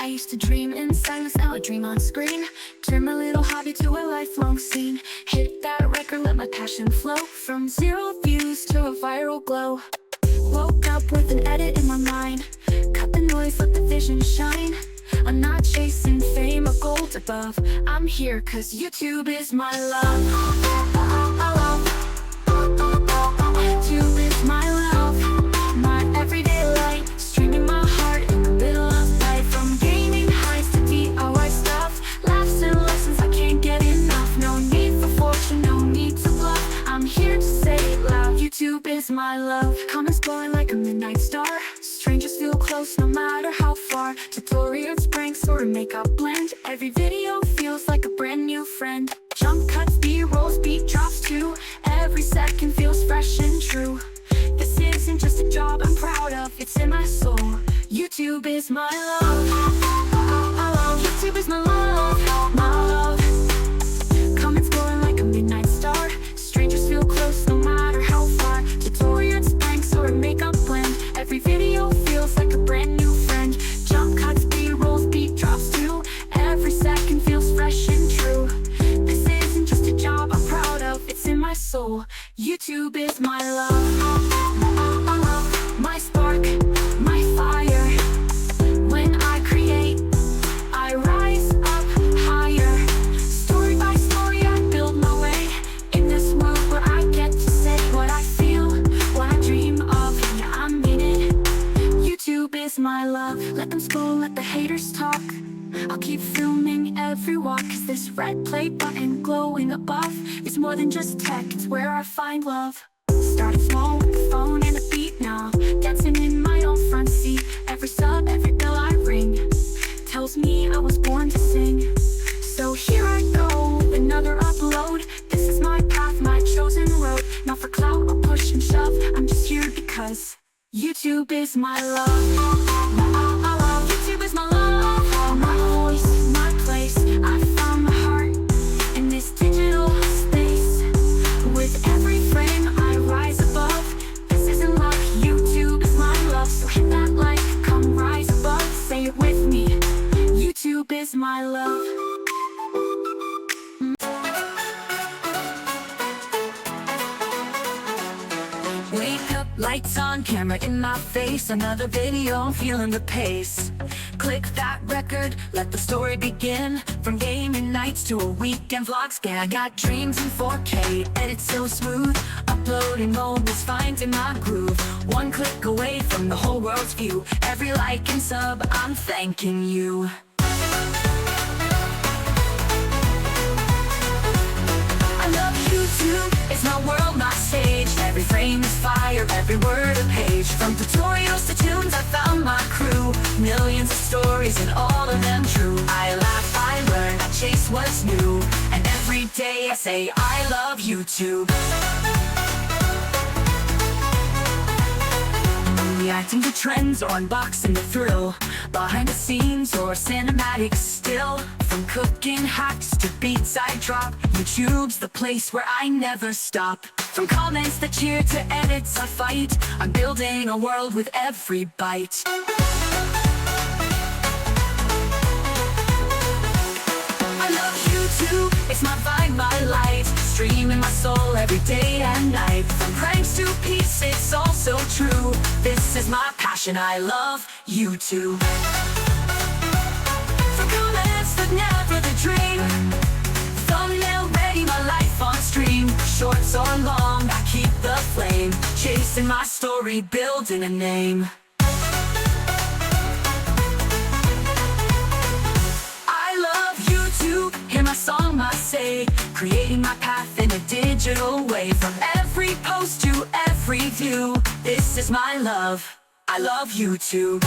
used to dream in silence, now I dream on screen. Turn my little hobby to a lifelong scene. Hit that record, let my passion flow. From 0 views to a viral glow. Woke up with an edit in my mind. Cut the noise, let the vision shine. I'm not chasing fame or gold above. I'm here cause YouTube is my love. YouTube is my love, my everyday light. Streaming my heart in the middle of night. From gaming highs to DIY stuff. Laughs and lessons, I can't get enough. No need for fortune, no need to bluff. I'm here to say it loud, YouTube is my love. Comments glowing like a midnight star. Strangers feel close no matter how far. Tutorials, pranks, or a makeup blend. Every video feels like a brand new friend. Jump cuts, B-rolls, beat drops too. Every second feels fresh and true. This isn't just a job I'm proud of, it's in my soul. YouTube is my love. YouTube is my love, my love. Comments glowing like a midnight star. Strangers feel close no matter how far. Tutorials, pranks, or a makeup blend. Every video feels like a brand new friend. Jump cuts, B-rolls, beat drops too. Every second feels fresh and true. This isn't just a job I'm proud of, it's in my soul. YouTube is my love. My spark, my fire. When I create, I rise up higher. Story by story, I build my way. In this world where I get to say what I feel, what I dream of, yeah, I mean it. YouTube is my love. Let them scroll, let the haters talk. I'll keep filming every walk, cause this red play button glowing above is more than just tech, it's where I find love. Started small with the phone and a beat now. Dancing in my own front seat. Every sub, every bell I ring tells me I was born to sing. So here I go, another upload. This is my path, my chosen road. Not for clout or push and shove, I'm just here because YouTube is my love. YouTube is my love. My voice, my place. I found my heart in this digital space. With every frame I rise above. This isn't luck, YouTube is my love. So hit that like, come rise above. Say it with me, YouTube is my love. Wake up, lights on, camera in my face. Another video, I'm feeling the pace. Click that record, let the story begin. From gaming nights to a weekend vlog scan. I got dreams in 4K, edit so smooth. Uploading moments, finding my groove. One click away from the whole world's view. Every like and sub, I'm thanking you. I love YouTube, it's my world, my stage. Every frame is fire, every word a page. From tutorials to tunes, I found my crew. Millions of stories and all of them true. I laugh, I learn, I chase what's new. And every day I say I love YouTube. Reacting to trends or unboxing the thrill. Behind the scenes or cinematic still. From cooking hacks to beats I drop, YouTube's the place where I never stop. From comments that cheer to edits I fight, I'm building a world with every bite. I love YouTube, it's my vibe, my light. Streaming my soul every day and night. From pranks to peace, it's all so true. This is my passion, I love YouTube. From comments that never the dream. Thumbnail ready, my life on stream. Shorts or long, I keep the flame. Chasing my story, building a name. Hear my song, my say, creating my path in a digital way. From every post to every view, this is my love, I love YouTube.